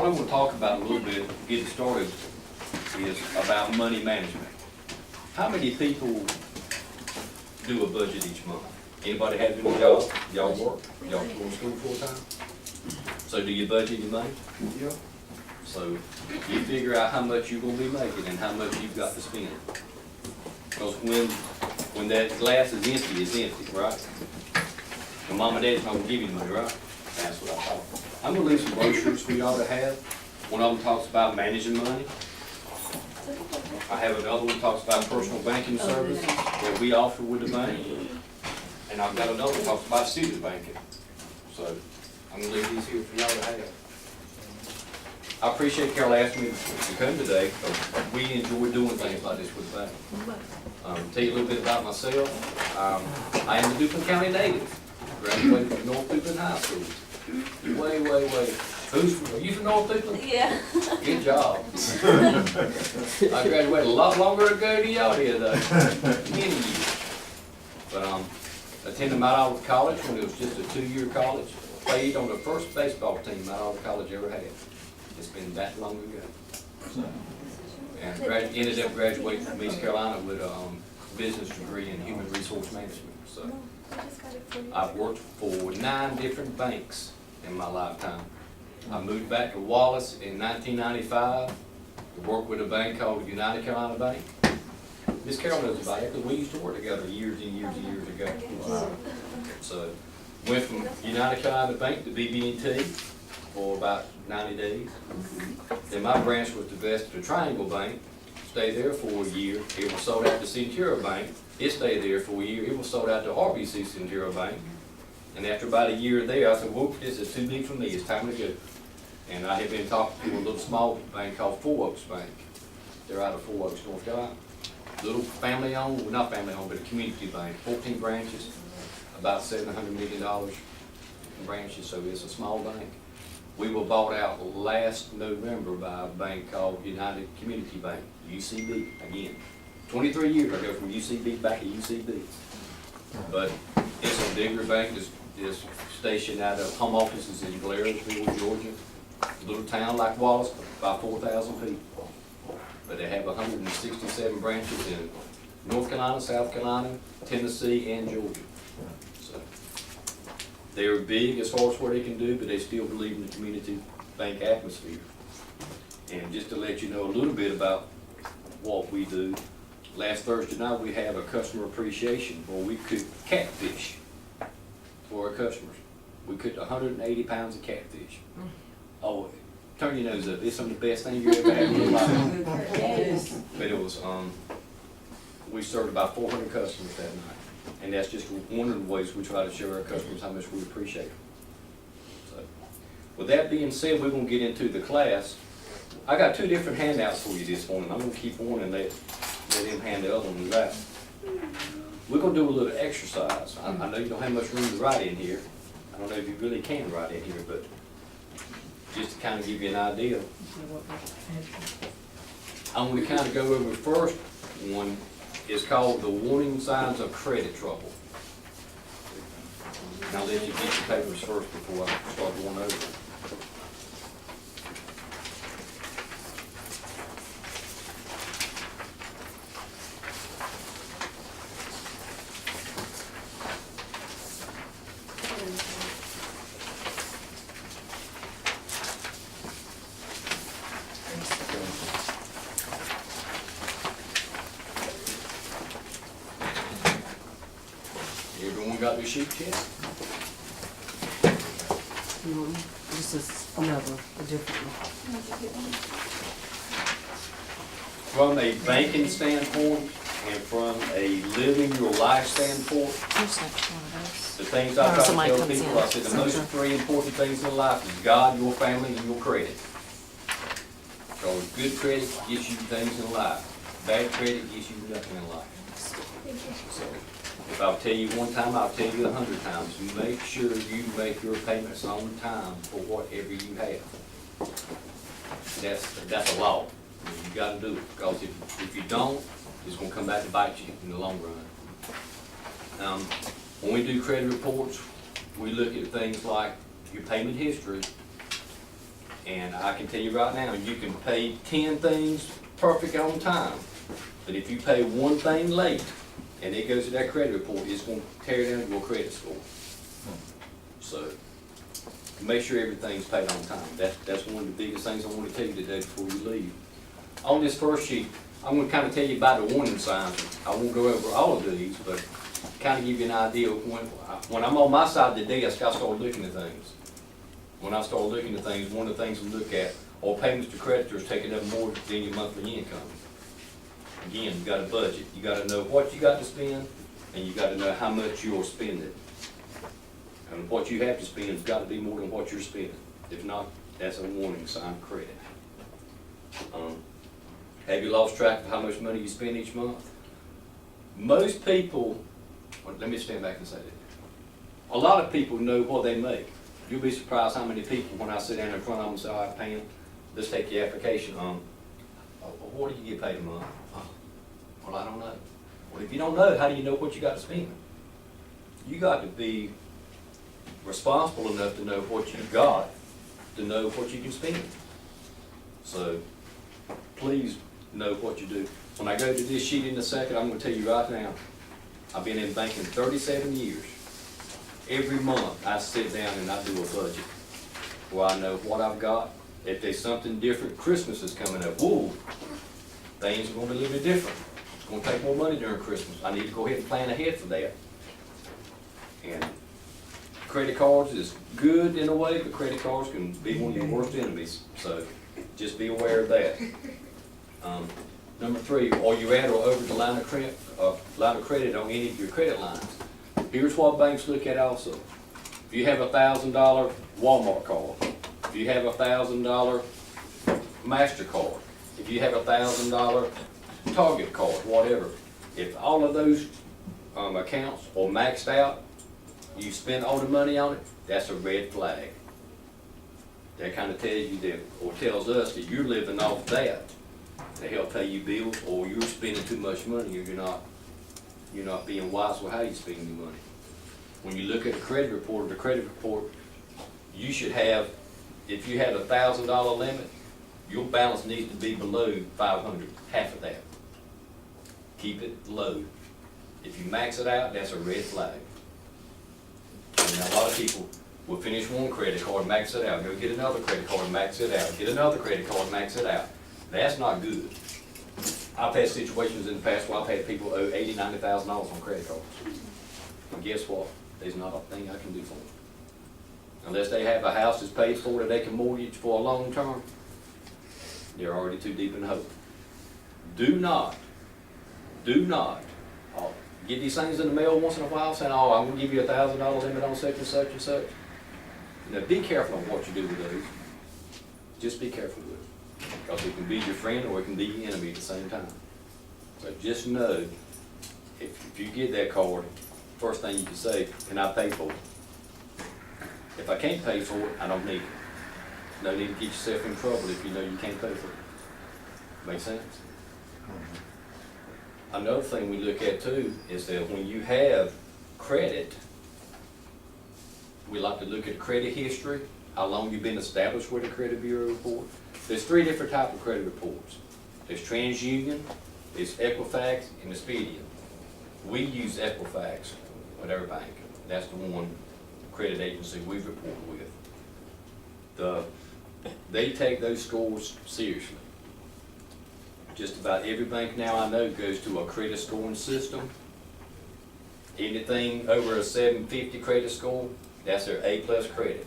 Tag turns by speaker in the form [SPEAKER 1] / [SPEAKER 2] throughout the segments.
[SPEAKER 1] what I'm gonna talk about a little bit, to get it started, is about money management. How many people do a budget each month? Anybody have any job? Y'all work? Y'all go to school full time? So do you budget your money?
[SPEAKER 2] Yeah.
[SPEAKER 1] So you figure out how much you're gonna be making and how much you've got to spend. Because when that glass is empty, it's empty, right? And mom and dad's not gonna give you the money, right? That's what I thought. I'm gonna leave some brochures for y'all to have. One of them talks about managing money. I have another one that talks about personal banking services that we offer with the bank. And I've got another one that talks about student banking. So I'm gonna leave these here for y'all to have. I appreciate Carol asking me to come today, because we enjoy doing things like this with the bank. Tell you a little bit about myself. I am a Duplin County native. Graduated from North Duplin High School. Way. Are you from North Duplin?
[SPEAKER 3] Yeah.
[SPEAKER 1] Good job. I graduated a lot longer ago than y'all did, though. Many years. But attended Mount Olive College when it was just a 2-year college. Played on the first baseball team Mount Olive College ever had. It's been that long ago. So, and ended up graduating from East Carolina with a business degree in human resource management. So I've worked for 9 different banks in my lifetime. I moved back to Wallace in 1995 to work with a bank called United Carolina Bank. Miss Carol knows about it because we used to work together years and years and years ago. Wow. So went from United Carolina Bank to BB&T for about 90 days. Then my branch was divested to Triangle Bank, stayed there for a year. It was sold out to Centura Bank. It stayed there for a year. It was sold out to RBC Centura Bank. And after about a year there, I said, whoop, this is too big for me. It's time to go. And I had been talking to a little small bank called Four Oaks Bank. They're out of Four Oaks, North Carolina. Little family-owned, well, not family-owned, but a community bank. 14 branches, about $700 million in branches, so it's a small bank. We were bought out last November by a bank called United Community Bank, UCB, again. 23 years I go from UCB back to UCB. But it's a bigger bank that's stationed out of home offices in Blairsville, Georgia. A little town like Wallace, about 4,000 people. But they have 167 branches in North Carolina, South Carolina, Tennessee, and Georgia. So they're big as far as what they can do, but they still believe in the community bank atmosphere. And just to let you know a little bit about what we do, last Thursday night we have a customer appreciation where we cook catfish for our customers. We cooked 180 pounds of catfish. Oh, turn your nose up. It's some of the best things you ever had in your life. But it was, we served about 400 customers that night. And that's just one of the ways we try to show our customers how much we appreciate them. So, with that being said, we're going to get into the class. I got 2 different handouts for you this morning. I'm going to keep one and let him hand the other one out. We're going to do a little exercise. I know you don't have much room to write in here. I don't know if you really can write in here, but just to kind of give you an idea. I'm going to kind of go over the first one. It's called the warning signs of credit trouble. And I'll let you get your papers first before I start going over it. Everyone got their sheet yet?
[SPEAKER 4] This is another, a different one.
[SPEAKER 1] From a banking standpoint and from a living your life standpoint, the things I try to
[SPEAKER 4] Somebody
[SPEAKER 1] tell
[SPEAKER 4] comes
[SPEAKER 1] people,
[SPEAKER 4] in.
[SPEAKER 1] I said the most 3 important things in life is God, your family, and your credit. So good credit gets you things in life. Bad credit gets you nothing in life. So if I'll tell you one time, I'll tell you 100 times. Make sure you make your payments on time for whatever you have. That's a law. You got to do it, because if you don't, it's going to come back to bite you in the long run. When we do credit reports, we look at things like your payment history, And I can tell you right now, you can pay 10 things perfect on time, but if you pay one thing late, and it goes to that credit report, it's gonna tear down your credit score. So, make sure everything's paid on time. That's one of the biggest things I want to tell you today before you leave. On this first sheet, I'm gonna kind of tell you about the warning signs. I won't go over all of these, but kind of give you an idea of when I'm on my side of the desk, I start looking at things. When I start looking at things, one of the things we look at are payments to creditors taking up more than your monthly income. Again, you got a budget. You got to know what you got to spend, and you got to know how much you're spending. And what you have to spend has got to be more than what you're spending. If not, that's a warning sign of credit. Have you lost track of how much money you spend each month? Most people, well, let me stand back and say that. A lot of people know what they make. You'll be surprised how many people, when I sit down in front of them and say, all right, Pam, let's take your application. What do you get paid a month? Well, I don't know. Well, if you don't know, how do you know what you got to spend? You got to be responsible enough to know what you got, to know what you can spend. So, please know what you do. When I go to this sheet in a second, I'm going to tell you right now, I've been in banking 37 years. Every month I sit down and I do a budget where I know what I've got. If there's something different, Christmas is coming up. Whoa, things are going to be a little bit different. It's going to take more money during Christmas. I need to go ahead and plan ahead for that. And credit cards is good in a way, but credit cards can be one of your worst enemies. So just be aware of that. Number 3, are you at or over the line of credit on any of your credit lines? Here's what banks look at also. If you have a $1,000 Walmart card, if you have a $1,000 MasterCard, if you have a $1,000 Target card, whatever, if all of those accounts are maxed out, you spend all the money on it, that's a red flag. That kind of tells you that, or tells us that you're living off that to help pay you bills, or you're spending too much money, or you're not being wise with how you spend your money. When you look at the credit report, you should have, if you have a $1,000 limit, your balance needs to be below $500, half of that. Keep it low. If you max it out, that's a red flag. And now a lot of people will finish one credit card, max it out, go get another credit card, max it out, get another credit card, max it out. That's not good. I've had situations in the past where I've had people owe $80,000, $90,000 on credit cards. And guess what? There's not a thing I can do for them. Unless they have a house that's paid for that they can mortgage for a long term, they're already too deep in the hole. Do not get these things in the mail once in a while saying, oh, I'm going to give you a $1,000 limit on such and such and such. Now be careful on what you do with those. Just be careful with it. Because it can be your friend or it can be your enemy at the same time. So just know, if you get that card, first thing you can say, can I pay for it? If I can't pay for it, I don't need it. No need to get yourself in trouble if you know you can't pay for it. Make sense? Another thing we look at too is that when you have credit, we like to look at credit history, how long you've been established with a credit bureau report. There's 3 different types of credit reports. There's TransUnion, there's Equifax, and Expedian. We use Equifax with our bank. That's the one credit agency we report with. They take those scores seriously. Just about every bank now I know goes to a credit scoring system. Anything over a 750 credit score, that's their A+ credit.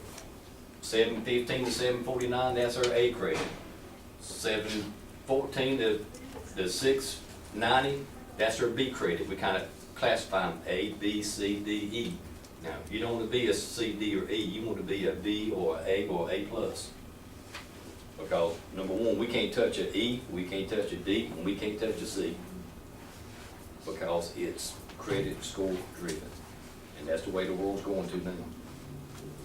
[SPEAKER 1] 715 to 749, that's their A credit. 714 to 690, that's their B credit. We kind of classify them A, B, C, D, E. Now, you don't want to be a C, D, or E. You want to be a B or A or A+. Because, number one, we can't touch an E, we can't touch a D, and we can't touch a C. Because it's credit score driven. And that's the way the world's going to now.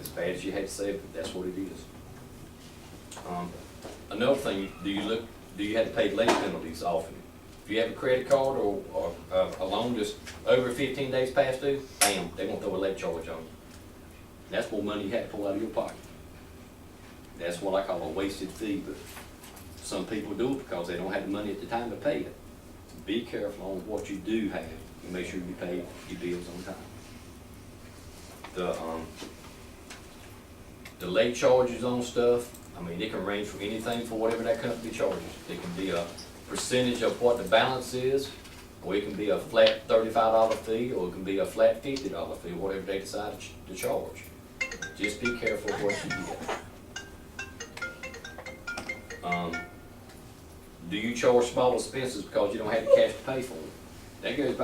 [SPEAKER 1] As bad as you hate to say it, but that's what it is. Another thing, do you have to pay late penalties often? If you have a credit card or a loan that's over 15 days past due, bam, they're going to throw a late charge on you. And that's more money you have to pull out of your pocket. That's what I call a wasted fee, but some people do it because they don't have the money at the time to pay it. Be careful on what you do have and make sure you pay your bills on time. The late charges on stuff, I mean, it can range from anything for whatever that company charges. It can be a percentage of what the balance is, or it can be a flat $35 fee, or it can be a flat $50 fee, whatever they decide to charge. Just be careful of what you get. Do you charge small expenses because you don't have the cash to pay for them? That goes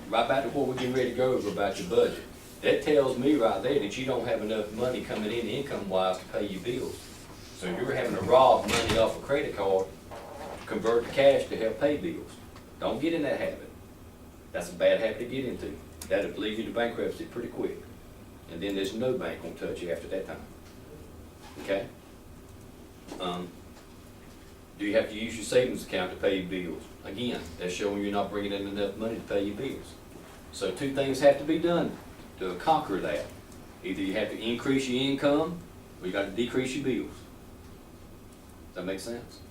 [SPEAKER 1] right back to what we're getting ready to go over about your budget. That tells me right there that you don't have enough money coming in income-wise to pay your bills. So you're having to rob money off a credit card, convert to cash to help pay bills. Don't get in that habit. That's a bad habit to get into. That'll lead you to bankruptcy pretty quick. And then there's no bank gonna touch you after that time. Okay? Do you have to use your savings account to pay your bills? Again, that's showing you're not bringing in enough money to pay your bills. So two things have to be done to conquer that. Either you have to increase your income, or you got to decrease your bills. Does that make sense?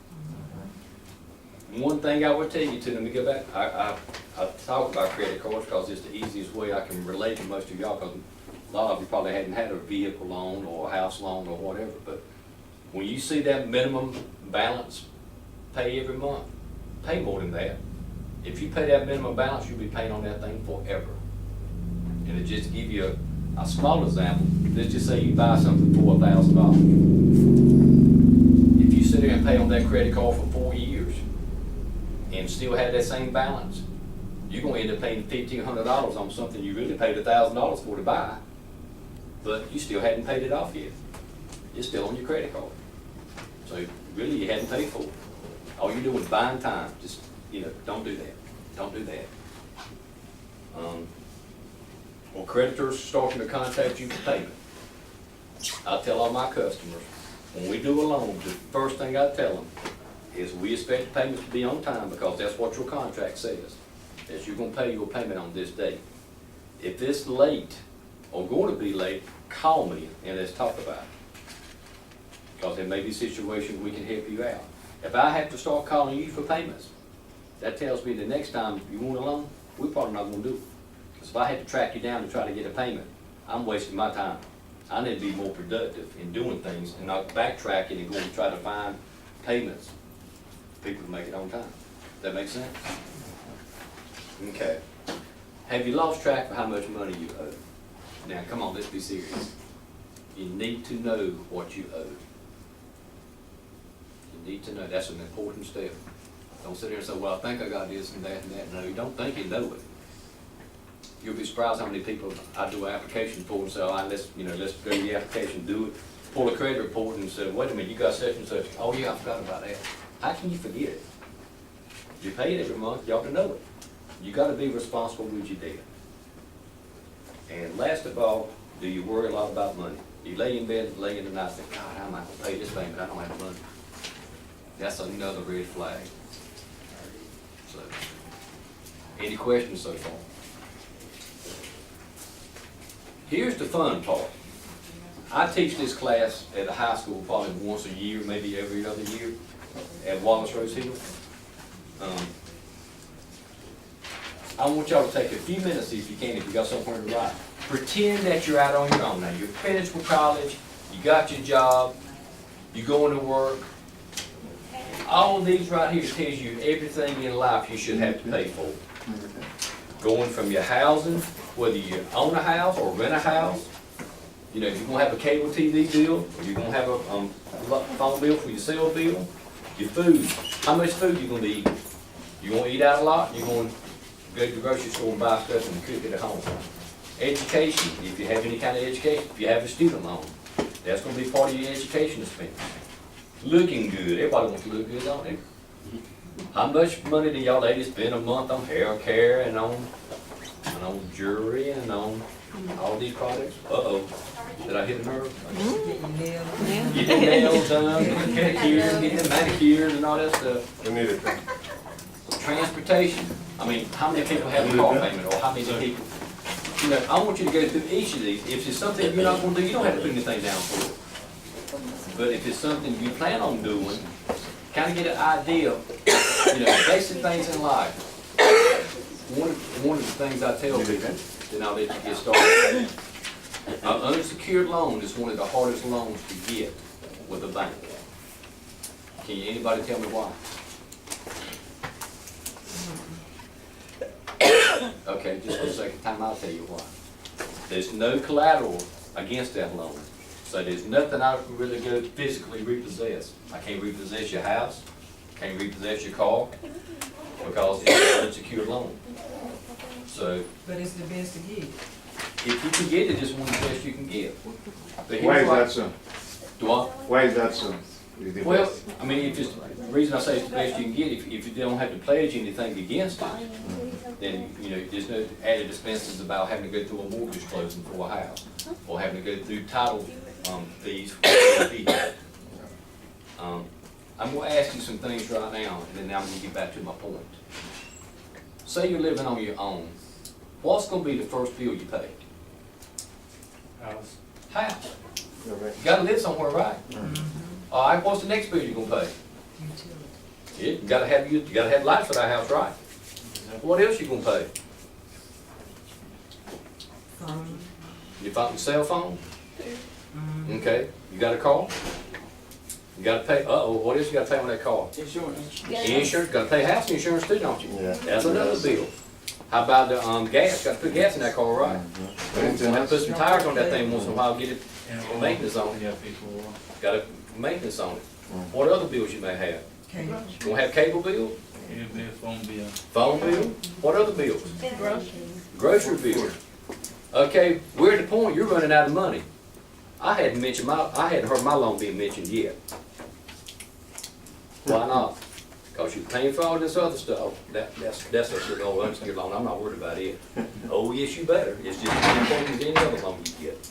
[SPEAKER 1] One thing I would tell you too, let me go back, I talk about credit cards because it's the easiest way I can relate to most of y'all, because a lot of you probably hadn't had a vehicle loan or a house loan or whatever, but when you see that minimum balance pay every month, pay more than that. If you pay that minimum balance, you'll be paying on that thing forever. And to just give you a small example, let's just say you buy something for $1,000. If you sit there and pay on that credit card for 4 years and still have that same balance, you're gonna end up paying $1,500 on something you really paid $1,000 for to buy, but you still hadn't paid it off yet. It's still on your credit card. So really you hadn't paid for it. All you're doing is buying time. Just, don't do that. Don't do that. Or creditors starting to contact you for payment. I tell all my customers, when we do a loan, the first thing I tell them is we expect payments to be on time because that's what your contract says. That you're gonna pay your payment on this date. If it's late or going to be late, call me and let's talk about it. Because there may be situations we can help you out. If I have to start calling you for payments, that tells me the next time you want a loan, we're probably not gonna do it. Because if I had to track you down to try to get a payment, I'm wasting my time. I need to be more productive in doing things and not backtracking and going to try to find payments for people to make it on time. Does that make sense? Okay. Have you lost track of how much money you owe? Now, come on, let's be serious. You need to know what you owe. You need to know. That's an important step. Don't sit there and say, well, I think I got this and that and that. No, you don't think you know it. You'll be surprised how many people I do an application for and say, all right, let's go to the application, do it, pull a credit report and say, wait a minute, you got such and such. Oh yeah, I forgot about that. How can you forget it? You pay it every month, you ought to know it. You got to be responsible with your debt. And last of all, do you worry a lot about money? You lay in bed late in the night and say, God, how am I going to pay this thing, but I don't have money. That's another red flag. So, any questions so far? Here's the fun part. I teach this class at the high school probably once a year, maybe every other year, at Wallace Rose Hill. I want y'all to take a few minutes, if you can, if you got somewhere to write. Pretend that you're out on your own now. You're finished with college, you got your job, you're going to work. All of these right here tells you everything in life you should have to pay for. Going from your housing, whether you own a house or rent a house, you're going to have a cable TV bill, or you're going to have a phone bill for your cell bill, your food. How much food you going to eat? You going to eat out a lot? You're going to go to the grocery store and buy stuff and cook it at home. Education, if you have any kind of education, if you have a student loan, that's going to be part of your education expense. Looking good, everybody wants to look good, don't they? How much money do y'all ladies spend a month on hair care and on jewelry and on all these products? Uh-oh, did I hit a nerve? Get your nails done, get pedicures, get your manicures and all that stuff.
[SPEAKER 2] We need it.
[SPEAKER 1] Transportation, I mean, how many people have a car payment, or how many people? I want you to go through each of these. If it's something you're not going to do, you don't have to put anything down for it. But if it's something you plan on doing, kind of get an idea, basic things in life. One of the things I tell people, then I'll let you get started. An unsecured loan is one of the hardest loans to get with a bank. Can anybody tell me why? Okay, just for the sake of time, I'll tell you why. There's no collateral against that loan. So there's nothing I can really go physically repossess. I can't repossess your house, can't repossess your car, because it's an unsecured loan. So,
[SPEAKER 2] But it's the best to get.
[SPEAKER 1] if you can get it, it's one of the best you can get. But here's
[SPEAKER 3] Why is
[SPEAKER 1] what-
[SPEAKER 3] that so?
[SPEAKER 1] Do I?
[SPEAKER 3] Why is that so? Is the
[SPEAKER 1] Well,
[SPEAKER 3] best?
[SPEAKER 1] I mean, the reason I say it's the best you can get, if you don't have to pledge anything against it, then, there's no added expenses about having to go through a mortgage closing for a house, or having to go through title, fees for a vehicle. I'm gonna ask you some things right now, and then I'm gonna get back to my point. Say you're living on your own, what's gonna be the first bill you pay?
[SPEAKER 5] House.
[SPEAKER 1] House.
[SPEAKER 3] Correct.
[SPEAKER 1] You gotta live somewhere, right? All right, what's the next bill you're gonna pay? Yeah, you gotta have lights for that house, right? What else you gonna pay? Your phone, cell phone? Okay, you got a car? You gotta pay, what else you gotta pay on that car?
[SPEAKER 5] Insurance.
[SPEAKER 1] Insurance, gotta pay house insurance too, don't you?
[SPEAKER 3] Yeah.
[SPEAKER 1] That's another bill. How about the, gas, gotta put got in that car, right? Gotta put some tires on that thing once in a while, get it, maintenance on it,
[SPEAKER 5] Yeah, people.
[SPEAKER 1] gotta maintenance on it. What other bills you may have?
[SPEAKER 2] Okay.
[SPEAKER 1] You gonna have cable bill,
[SPEAKER 5] It'll be a phone bill.
[SPEAKER 1] phone bill, what other bills? Grocery bill. Okay, we're at the point you're running out of money. I hadn't heard my loan being mentioned yet. Why not? Cause you're paying for all this other stuff. That's a little unsecured loan. I'm not worried about it. Oh, yes, you better. It's just as important as any other loan you get.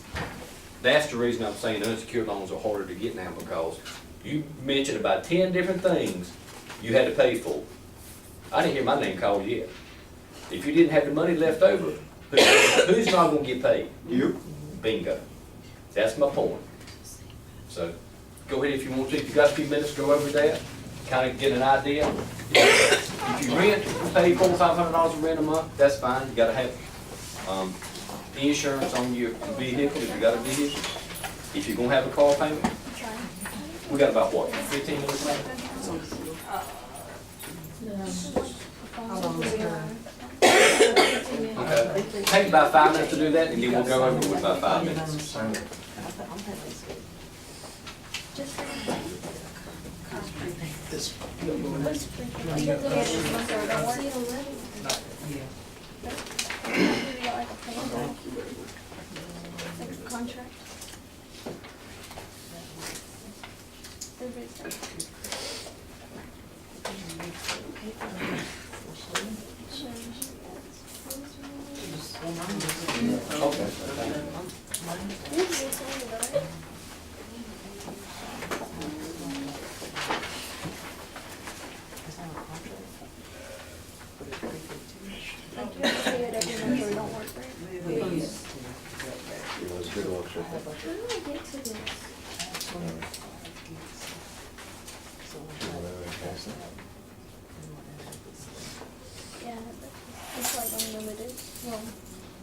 [SPEAKER 1] That's the reason I'm saying unsecured loans are harder to get now, because you mentioned about 10 different things you had to pay for. I didn't hear my name called yet. If you didn't have the money left over, who's not gonna get paid?
[SPEAKER 3] You?
[SPEAKER 1] Bingo. That's my point. So, go ahead if you want to. If you got a few minutes, go over that, kind of get an idea. If you rent, pay $400 or $500 a rent a month, that's fine. You gotta have, insurance on your vehicle, if you got a vehicle. If you're gonna have a car payment, we got about what, 15 minutes left?
[SPEAKER 4] How long is it?
[SPEAKER 1] Okay. Take about 5 minutes to do that, and then we'll go over with about 5 minutes.
[SPEAKER 6] Contract. Like you have to pay it every month or you don't work for it.
[SPEAKER 4] Please.
[SPEAKER 3] It was good workshop.
[SPEAKER 6] How do I get to this? Yeah, but it's like unlimited. Well,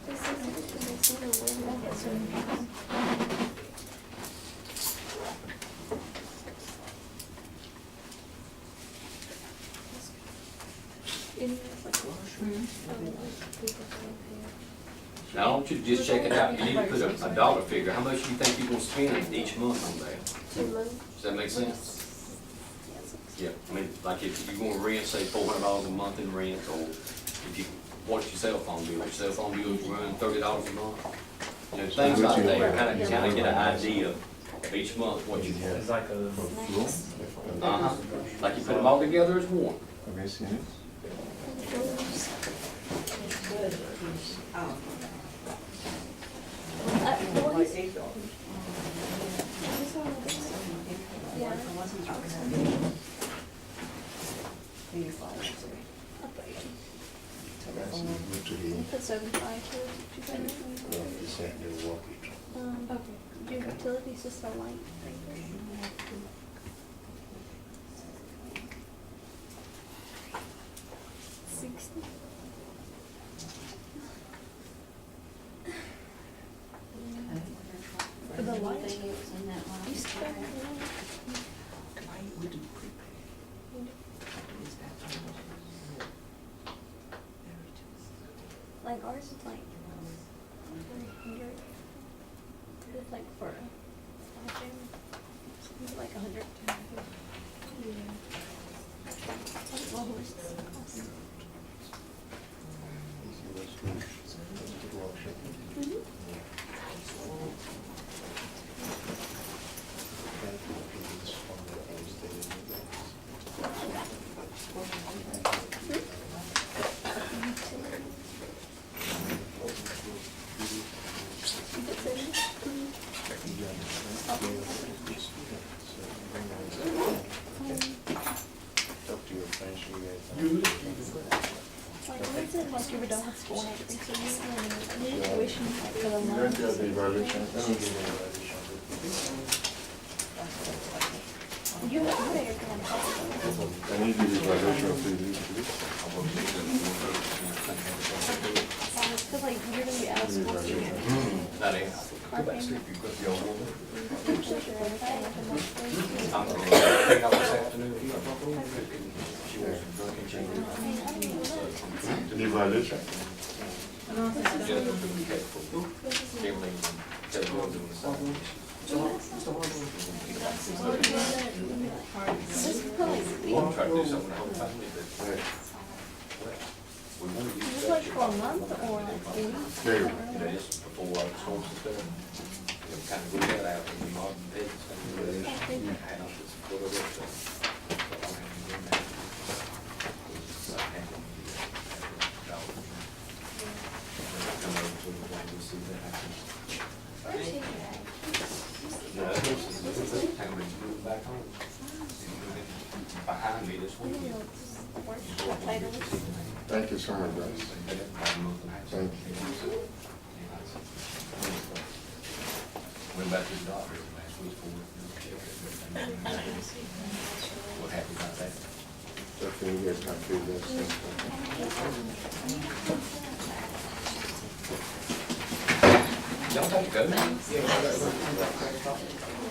[SPEAKER 6] this is either way, I get certain things. It's like,
[SPEAKER 1] Now, I want you to just check it out. You need to put a dollar figure. How much do you think you're gonna spend each month on that?
[SPEAKER 6] 2 months.
[SPEAKER 1] Does that make sense? Yeah, I mean, like if you're gonna rent, say $400 a month in rent, or if you, what's your cell phone bill? Your cell phone bill is running $30 a month. Things like that, kinda get an idea of each month what you have.
[SPEAKER 5] It's like a.
[SPEAKER 1] Uh-huh, like you put them all together as one.
[SPEAKER 3] Okay, see it?
[SPEAKER 6] Yeah.
[SPEAKER 3] Good to hear.
[SPEAKER 6] Put 75 to it.
[SPEAKER 3] Well, you said you'll walk it.
[SPEAKER 6] Okay. Your utilities just so light. 60. For the light. You still have the light.
[SPEAKER 4] We do prepaid.
[SPEAKER 6] Like ours is like 300. It's like for a family. It's like 100. Yeah. That's what the lowest cost. Mhm.
[SPEAKER 3] Talk to your friends, you guys.
[SPEAKER 6] Like, we said, like, you don't have school and everything, so you need tuition like, for the
[SPEAKER 3] You don't
[SPEAKER 6] month.
[SPEAKER 3] have the evaluation, I don't give you evaluation.
[SPEAKER 6] You better go on top of
[SPEAKER 3] I need the evaluation for you.
[SPEAKER 6] because, like, you're gonna be out of school soon.
[SPEAKER 1] Not in.
[SPEAKER 6] Our payment,
[SPEAKER 1] You got the old woman.
[SPEAKER 6] everything, like, a month.
[SPEAKER 1] I'm gonna take out this afternoon. She wants some drink and change.
[SPEAKER 3] The evaluation?
[SPEAKER 1] Family, tell you what to do.
[SPEAKER 6] Just put, like,
[SPEAKER 1] We want to try to do something with the whole family, but
[SPEAKER 3] Right.
[SPEAKER 1] we want to use
[SPEAKER 6] just
[SPEAKER 1] that.
[SPEAKER 6] like for a month or like a week.
[SPEAKER 3] There you go.
[SPEAKER 1] You know, just before our storms and stuff. You know, kind of go that out and we modern pets and houses, whatever. So, I don't have to do that. So, I have to do that. Come over to the one to see that happen. Yeah, this is the time we move back home. Behind me this week.
[SPEAKER 3] Thank you so much, guys. Thank you.
[SPEAKER 1] Went back to the doctor last week for what happened about that.
[SPEAKER 3] Definitely you guys can do this.
[SPEAKER 1] Y'all take a go.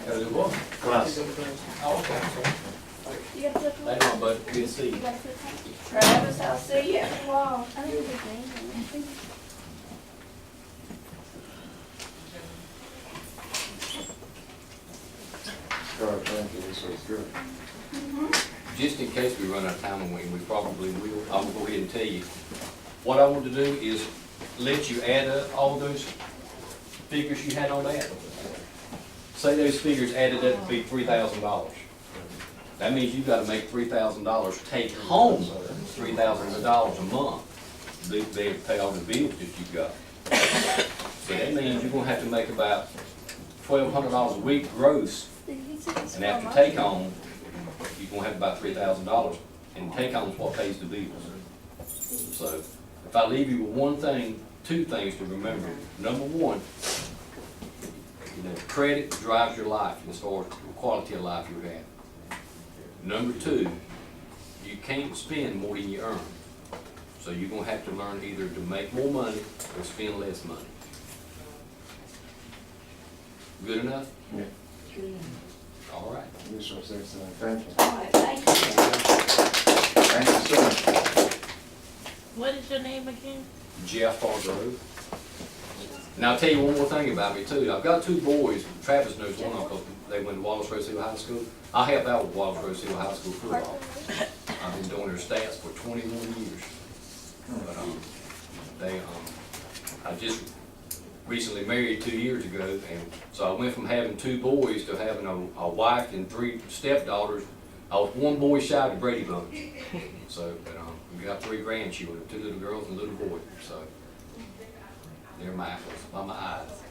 [SPEAKER 1] Gotta do what?
[SPEAKER 3] Class.
[SPEAKER 1] Oh, okay.
[SPEAKER 6] You gotta put
[SPEAKER 1] Later on, bud. Good to see
[SPEAKER 6] You
[SPEAKER 1] you.
[SPEAKER 6] gotta put time.
[SPEAKER 2] Travis, I'll see you in a while.
[SPEAKER 6] I don't know his name. I think
[SPEAKER 3] God, thank you, this was good.
[SPEAKER 1] Just in case we run out of time, and we probably will, I will go ahead and tell you. What I want to do is let you add up all those figures you had on that. Say those figures added up to be $3,000. That means you gotta make $3,000 take home, $3,000 a month. They pay all the bills that you've got. So that means you're gonna have to make about $1,200 a week gross.
[SPEAKER 6] he said it's
[SPEAKER 1] And
[SPEAKER 6] for a
[SPEAKER 1] after
[SPEAKER 6] month.
[SPEAKER 1] take home, you're gonna have about $3,000, and take home is what pays the bills. So, if I leave you with one thing, two things to remember. Number one, you know, credit drives your life as far as the quality of life you have. Number two, you can't spend more than you earn. So you're gonna have to learn either to make more money or spend less money. Good enough?
[SPEAKER 3] Yeah.
[SPEAKER 1] All right.
[SPEAKER 3] This was excellent, thank you.
[SPEAKER 2] All right, thank you.
[SPEAKER 3] Thank you so much.
[SPEAKER 2] What is your name again?
[SPEAKER 1] Jeff Hargrove. Now, I'll tell you one more thing about me too. I've got two boys, Travis knows one of them, 'cause they went to Wallace Rose Hill High School. I helped out with Wallace Rose Hill High School football. I've been doing their stats for 21 years. But, I just recently married 2 years ago, and so I went from having two boys to having a wife and three stepdaughters. I was one boy shy of the Brady Bunch. So, but, we got 3 grandchildren, 2 little girls and a little boy, so they're my apples by my eyes.